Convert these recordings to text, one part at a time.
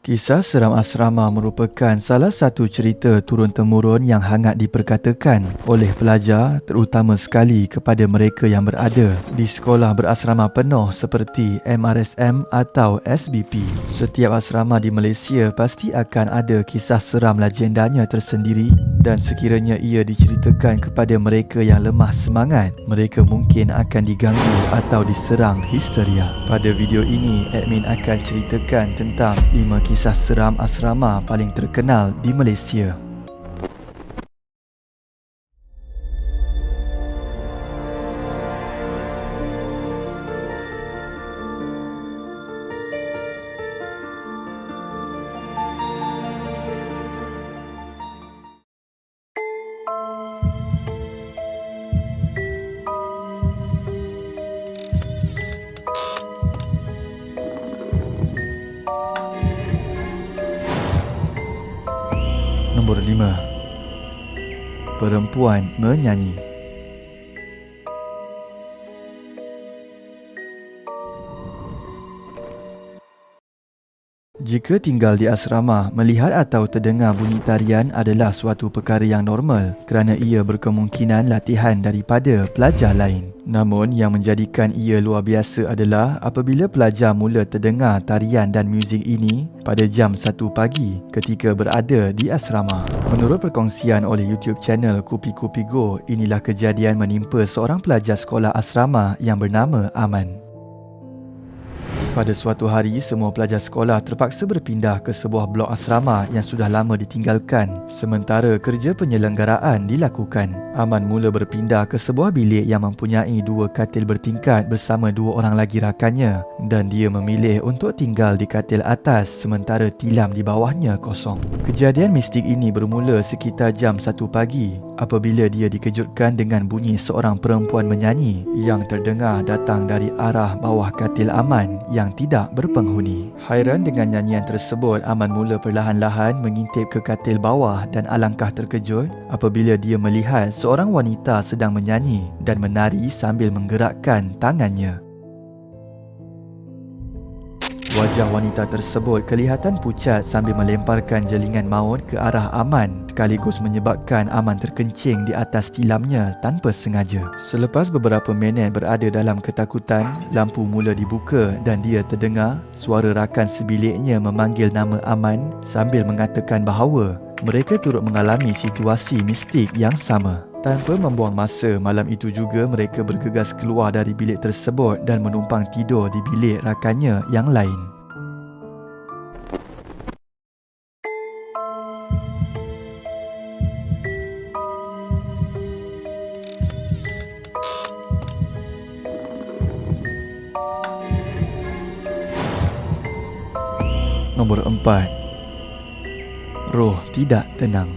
Kisah seram asrama merupakan salah satu cerita turun-temurun yang hangat diperkatakan oleh pelajar, terutama sekali kepada mereka yang berada di sekolah berasrama penuh seperti MRSM atau SBP. Setiap asrama di Malaysia pasti akan ada kisah seram legendanya tersendiri, dan sekiranya ia diceritakan kepada mereka yang lemah semangat, mereka mungkin akan diganggu atau diserang histeria. Pada video ini, admin akan ceritakan tentang 5 kisah seram asrama paling terkenal di Malaysia. Nombor 5. Perempuan menyanyi. Jika tinggal di asrama, melihat atau terdengar bunyi tarian adalah suatu perkara yang normal kerana ia berkemungkinan latihan daripada pelajar lain. Namun yang menjadikan ia luar biasa adalah apabila pelajar mula terdengar tarian dan muzik ini pada jam 1 pagi ketika berada di asrama. Menurut perkongsian oleh YouTube channel Kupi Kupi Go, inilah kejadian menimpa seorang pelajar sekolah asrama yang bernama Aman. Pada suatu hari, semua pelajar sekolah terpaksa berpindah ke sebuah blok asrama yang sudah lama ditinggalkan sementara kerja penyelenggaraan dilakukan. Aman mula berpindah ke sebuah bilik yang mempunyai 2 katil bertingkat bersama 2 orang lagi rakannya, dan dia memilih untuk tinggal di katil atas sementara tilam di bawahnya kosong. Kejadian mistik ini bermula sekitar jam 1 pagi apabila dia dikejutkan dengan bunyi seorang perempuan menyanyi yang terdengar datang dari arah bawah katil Aman yang tidak berpenghuni. Hairan dengan nyanyian tersebut, Aman mula perlahan-lahan mengintip ke katil bawah dan alangkah terkejut apabila dia melihat seorang wanita sedang menyanyi dan menari sambil menggerakkan tangannya. Wajah wanita tersebut kelihatan pucat sambil melemparkan jelingan maut ke arah Aman, sekaligus menyebabkan Aman terkencing di atas tilamnya tanpa sengaja. Selepas beberapa minit berada dalam ketakutan, lampu mula dibuka dan dia terdengar suara rakan sebiliknya memanggil nama Aman sambil mengatakan bahawa mereka turut mengalami situasi mistik yang sama. Tanpa membuang masa, malam itu juga mereka bergegas keluar dari bilik tersebut dan menumpang tidur di bilik rakannya yang lain. Nombor 4. Roh tidak tenang.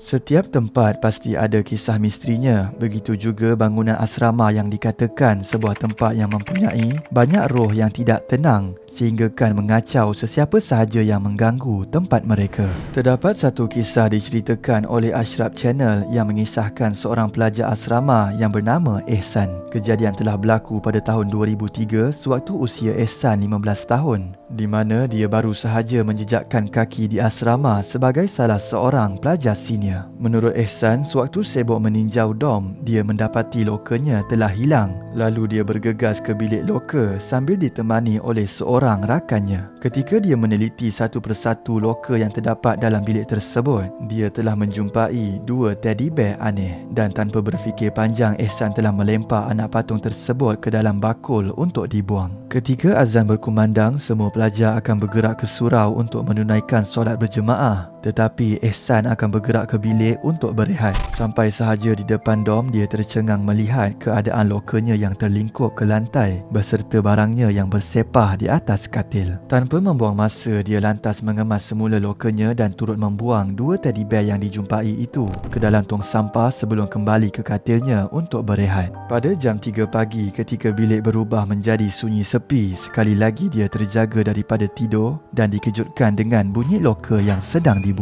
Setiap tempat pasti ada kisah misterinya. Begitu juga bangunan asrama yang dikatakan sebuah tempat yang mempunyai banyak roh yang tidak tenang sehinggakan mengacau sesiapa sahaja yang mengganggu tempat mereka. Terdapat satu kisah diceritakan oleh Ashraf Channel yang mengisahkan seorang pelajar asrama yang bernama Ehsan. Kejadian telah berlaku pada tahun 2003 sewaktu usia Ehsan 15 tahun, di mana dia baru sahaja menjejakkan kaki di asrama sebagai salah seorang pelajar senior. Menurut Ehsan, sewaktu sibuk meninjau dom, dia mendapati lokernya telah hilang. Lalu dia bergegas ke bilik loker sambil ditemani oleh seorang rakannya. Ketika dia meneliti satu persatu loker yang terdapat dalam bilik tersebut, dia telah menjumpai 2 teddy bear aneh, dan tanpa berfikir panjang, Ehsan telah melempar anak patung tersebut ke dalam bakul untuk dibuang. Ketika azan berkumandang, semua pelajar akan bergerak ke surau untuk menunaikan solat berjemaah. Tetapi Ehsan akan bergerak ke bilik untuk berehat. Sampai sahaja di depan dom, dia tercengang melihat keadaan lokernya yang terlingkup ke lantai beserta barangnya yang bersepah di atas katil. Tanpa membuang masa, dia lantas mengemas semula lokernya dan turut membuang 2 teddy bear yang dijumpai itu ke dalam tong sampah sebelum kembali ke katilnya untuk berehat. Pada jam 3 pagi ketika bilik berubah menjadi sunyi sepi, sekali lagi dia terjaga daripada tidur dan dikejutkan dengan bunyi loker yang sedang dibuka.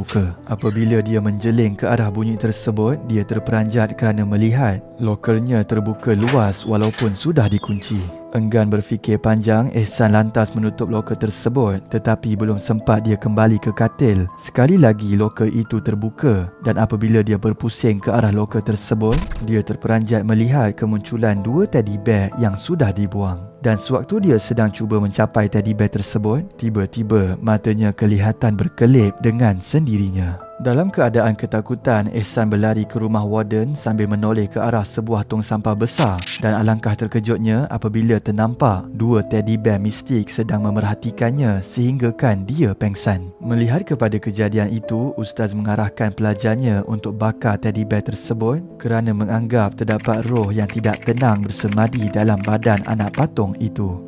Apabila dia menjeling berpusing ke arah bunyi tersebut, dia terperanjat kerana melihat lokernya terbuka luas walaupun sudah dikunci. Enggan berfikir panjang, Ehsan lantas menutup loker tersebut, tetapi belum sempat dia kembali ke katil. Sekali lagi loker itu terbuka dan apabila dia berpusing ke arah loker tersebut, dia terperanjat melihat kemunculan 2 teddy bear yang sudah dibuang. Dan sewaktu dia sedang cuba mencapai teddy bear tersebut, tiba-tiba matanya kelihatan berkelip dengan sendirinya. Dalam keadaan ketakutan, Ehsan berlari ke rumah warden sambil menoleh ke arah sebuah tong sampah besar dan alangkah terkejutnya apabila ternampak 2 teddy bear mistik sedang memerhatikannya sehinggakan dia pengsan. Melihat kepada kejadian itu, ustaz mengarahkan pelajarnya untuk bakar teddy bear tersebut kerana menganggap terdapat roh yang tidak tenang bersemadi dalam badan anak patung itu.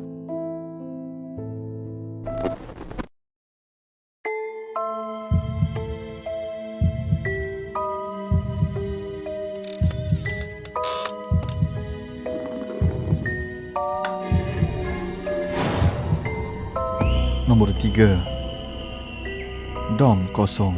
Nombor 3. Dom kosong.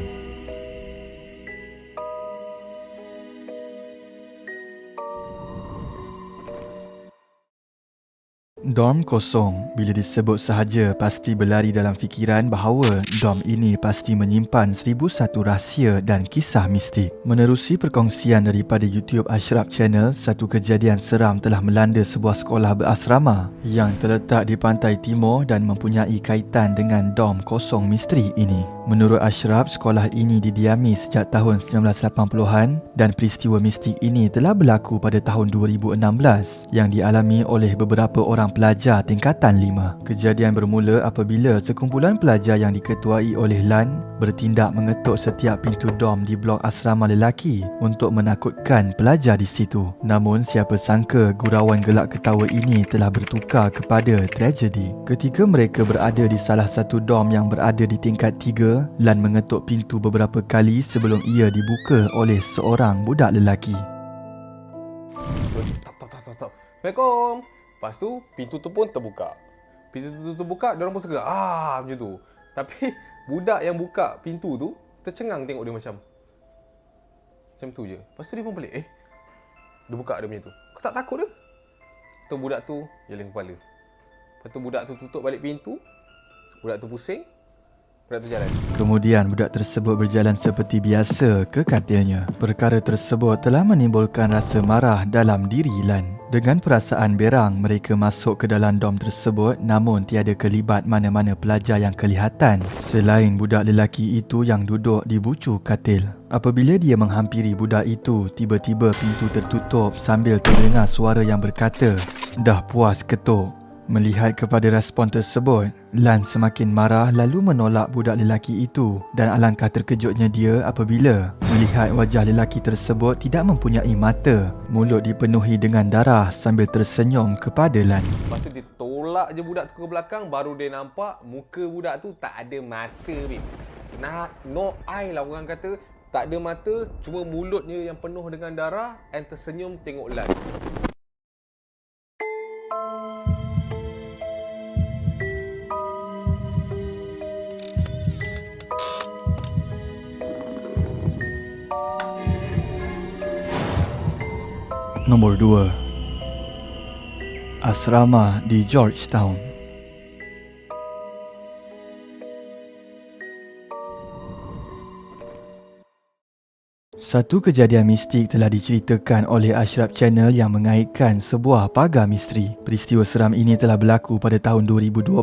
Dom kosong, bila disebut sahaja pasti berlari dalam fikiran bahawa dom ini pasti menyimpan 1001 rahsia dan kisah mistik. Menerusi perkongsian daripada YouTube Ashraf Channel, satu kejadian seram telah melanda sebuah sekolah berasrama yang terletak di pantai timur dan mempunyai kaitan dengan dom kosong misteri ini. Menurut Ashraf, sekolah ini didiami sejak tahun 1980-an dan peristiwa mistik ini telah berlaku pada tahun 2016 yang dialami oleh beberapa orang pelajar tingkatan 5. Kejadian bermula apabila sekumpulan pelajar yang diketuai oleh Lan bertindak mengetuk setiap pintu dom di blok asrama lelaki untuk menakutkan pelajar di situ. Namun siapa sangka gurauan gelak ketawa ini telah bertukar kepada tragedi. Ketika mereka berada di salah satu dom yang berada di tingkat 3, Lan mengetuk pintu beberapa kali sebelum ia dibuka oleh seorang budak lelaki. Stop. Assalamualaikum. Lepas tu, pintu tu pun terbuka. Pintu tu terbuka, diorang pun segar. Macam tu. Tapi, budak yang buka pintu tu, tercengang tengok dia macam tu je. Lepas tu dia pun pelik. Dia buka dia macam tu. Kau tak takut ke? Tu budak tu, jeling kepala. Lepas tu budak tu tutup balik pintu. Budak tu pusing. Budak tu jalan. Kemudian budak tersebut berjalan seperti biasa ke katilnya. Perkara tersebut telah menimbulkan rasa marah dalam diri Lan. Dengan perasaan berang, mereka masuk ke dalam dom tersebut namun tiada kelibat mana-mana pelajar yang kelihatan selain budak lelaki itu yang duduk di bucu katil. Apabila dia menghampiri budak itu, tiba-tiba pintu tertutup sambil terdengar suara yang berkata, "Dah puas ketuk." Melihat kepada respon tersebut, Lan semakin marah lalu menolak budak lelaki itu dan alangkah terkejutnya dia apabila melihat wajah lelaki tersebut tidak mempunyai mata. Mulut dipenuhi dengan darah sambil tersenyum kepada Lan. Lepas tu dia tolak je budak tu ke belakang, baru dia nampak muka budak tu tak ada mata, babe. No eye lah orang kata. Tak ada mata, cuma mulutnya yang penuh dengan darah and tersenyum tengok Lan. Nombor 2. Asrama di Georgetown. Satu kejadian mistik telah diceritakan oleh Ashraf Channel yang mengaitkan sebuah pagar misteri. Peristiwa seram ini telah berlaku pada tahun 2012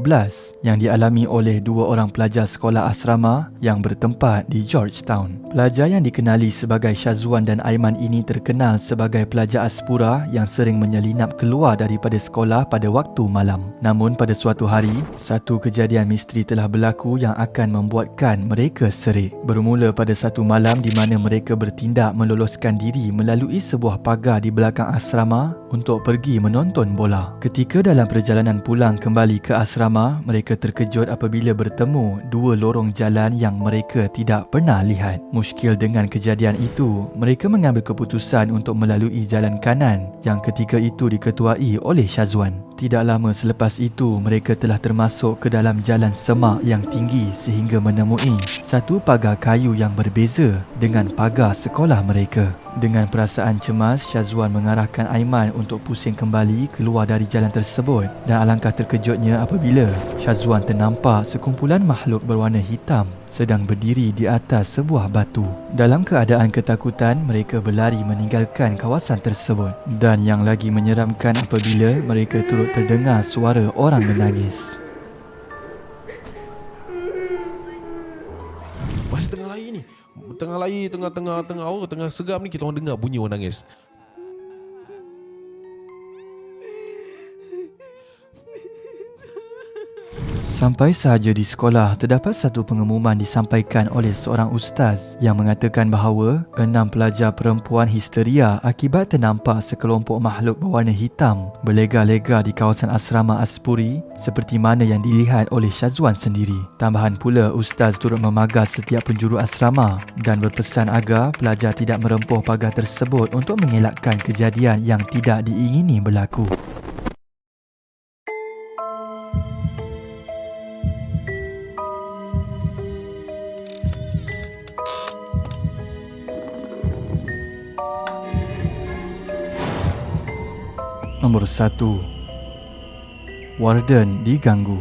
yang dialami oleh 2 orang pelajar sekolah asrama yang bertempat di Georgetown. Pelajar yang dikenali sebagai Syazwan dan Aiman ini terkenal sebagai pelajar Aspura yang sering menyelinap keluar daripada sekolah pada waktu malam. Namun pada suatu hari, satu kejadian misteri telah berlaku yang akan membuatkan mereka serik. Bermula pada satu malam di mana mereka bertindak meloloskan diri melalui sebuah pagar di belakang asrama untuk pergi menonton bola. Ketika dalam perjalanan pulang kembali ke asrama, mereka terkejut apabila bertemu 2 lorong jalan yang mereka tidak pernah lihat. Muskil dengan kejadian itu, mereka mengambil keputusan untuk melalui jalan kanan yang ketika itu diketuai oleh Syazwan. Tidak lama selepas itu, mereka telah termasuk ke dalam jalan semak yang tinggi sehingga menemui satu pagar kayu yang berbeza dengan pagar sekolah mereka. Dengan perasaan cemas, Syazwan mengarahkan Aiman untuk pusing kembali keluar dari jalan tersebut dan alangkah terkejutnya apabila Syazwan ternampak sekumpulan makhluk berwarna hitam sedang berdiri di atas sebuah batu. Dalam keadaan ketakutan, mereka berlari meninggalkan kawasan tersebut. Dan yang lagi menyeramkan apabila mereka turut terdengar suara orang menangis. Masa tengah lari ni, tengah lari, tengah segam ni, kita orang dengar bunyi orang nangis. Sampai sahaja di sekolah, terdapat satu pengumuman disampaikan oleh seorang ustaz yang mengatakan bahawa 6 pelajar perempuan histeria akibat ternampak sekelompok makhluk berwarna hitam berlega-lega di kawasan asrama Aspuri seperti mana yang dilihat oleh Syazwan sendiri. Tambahan pula, ustaz turut memagar setiap penjuru asrama dan berpesan agar pelajar tidak merempuh pagar tersebut untuk mengelakkan kejadian yang tidak diingini berlaku. Nombor 1. Warden diganggu.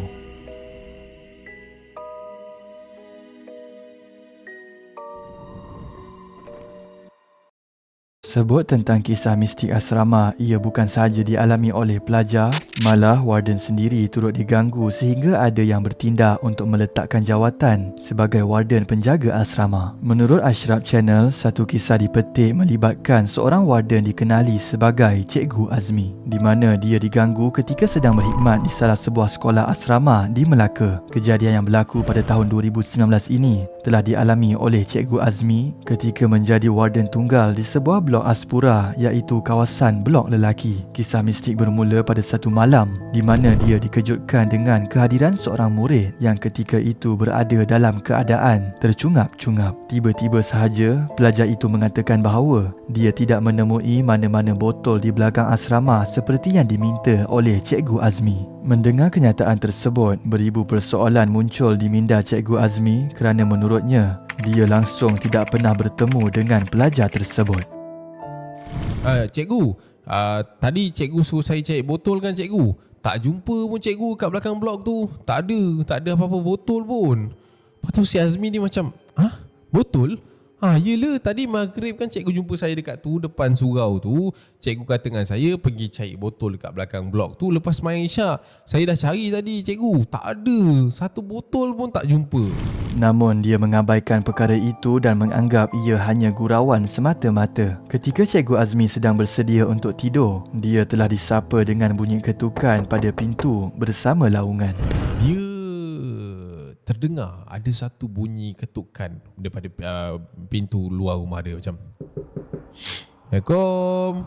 Sebut tentang kisah mistik asrama, ia bukan sahaja dialami oleh pelajar, malah warden sendiri turut diganggu sehingga ada yang bertindak untuk meletakkan jawatan sebagai warden penjaga asrama. Menurut Ashraf Channel, satu kisah dipetik melibatkan seorang warden dikenali sebagai Cikgu Azmi, di mana dia diganggu ketika sedang berkhidmat di salah sebuah sekolah asrama di Melaka. Kejadian yang berlaku pada tahun 2019 ini telah dialami oleh Cikgu Azmi ketika menjadi warden tunggal di sebuah blok Aspura, iaitu kawasan blok lelaki. Kisah mistik bermula pada satu malam di mana dia dikejutkan dengan kehadiran seorang murid yang ketika itu berada dalam keadaan tercungap-cungap. Tiba-tiba sahaja pelajar itu mengatakan bahawa dia tidak menemui mana-mana botol di belakang asrama seperti yang diminta oleh Cikgu Azmi. Mendengar kenyataan tersebut, beribu persoalan muncul di minda Cikgu Azmi kerana menurutnya dia langsung tidak pernah bertemu dengan pelajar tersebut. Cikgu, tadi cikgu suruh saya cari botol kan cikgu? Tak jumpa pun cikgu kat belakang blok tu. Tak ada apa-apa botol pun. Lepas tu si Azmi ni macam, botol? Yelah, tadi maghrib kan cikgu jumpa saya dekat tu, depan surau tu. Cikgu kata dengan saya pergi cari botol dekat belakang blok tu lepas main isyak. Saya dah cari tadi cikgu, tak ada satu botol pun tak jumpa. Namun dia mengabaikan perkara itu dan menganggap ia hanya gurauan semata-mata. Ketika Cikgu Azmi sedang bersedia untuk tidur, dia telah disapa dengan bunyi ketukan pada pintu bersama laungan. Dia terdengar ada satu bunyi ketukan daripada pintu luar rumah dia macam, Assalamualaikum.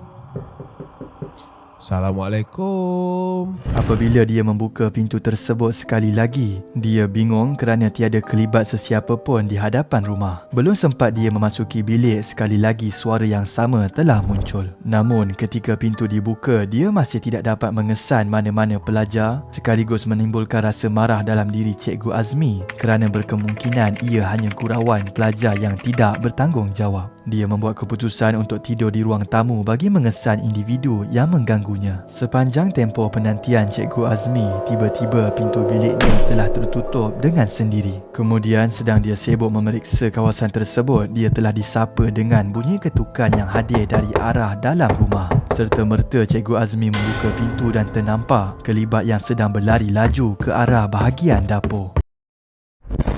Assalamualaikum. Apabila dia membuka pintu tersebut sekali lagi, dia bingung kerana tiada kelibat sesiapa pun di hadapan rumah. Belum sempat dia memasuki bilik, sekali lagi suara yang sama telah muncul. Namun ketika pintu dibuka, dia masih tidak dapat mengesan mana-mana pelajar, sekaligus menimbulkan rasa marah dalam diri Cikgu Azmi kerana berkemungkinan ia hanya gurauan pelajar yang tidak bertanggungjawab. Dia membuat keputusan untuk tidur di ruang tamu bagi mengesan individu yang mengganggunya. Sepanjang tempoh penantian Cikgu Azmi, tiba-tiba pintu biliknya telah tertutup dengan sendiri. Kemudian sedang dia sibuk memeriksa kawasan tersebut, dia telah disapa dengan bunyi ketukan yang hadir dari arah dalam rumah. Serta-merta Cikgu Azmi membuka pintu dan ternampak kelibat yang sedang berlari laju ke arah bahagian dapur.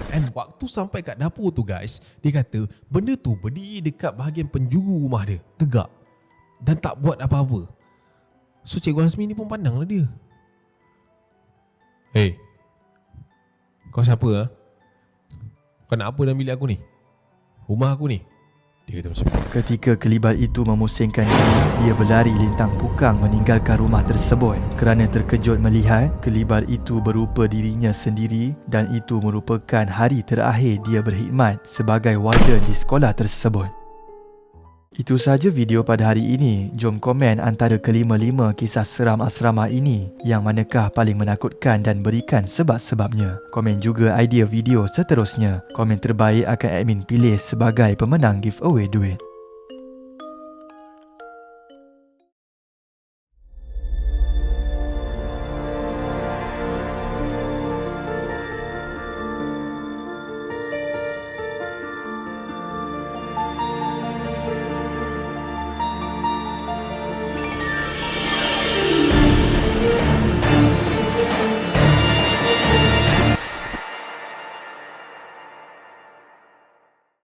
And waktu sampai kat dapur tu guys, dia kata benda tu berdiri dekat bahagian penjuru rumah dia, tegak dan tak buat apa-apa. So Cikgu Azmi ni pun pandanglah dia. Hey, kau siapa Kau nak apa dalam bilik aku ni? Rumah aku ni? Dia kata macam tu. Ketika kelibat itu memusingkan dia berlari lintang pukang meninggalkan rumah tersebut kerana terkejut melihat kelibat itu berupa dirinya sendiri dan itu merupakan hari terakhir dia berkhidmat sebagai warden di sekolah tersebut. Itu sahaja video pada hari ini. Jom komen antara kelima-lima kisah seram asrama ini. Yang manakah paling menakutkan dan berikan sebab-sebabnya. Komen juga idea video seterusnya. Komen terbaik akan admin pilih sebagai pemenang giveaway duit.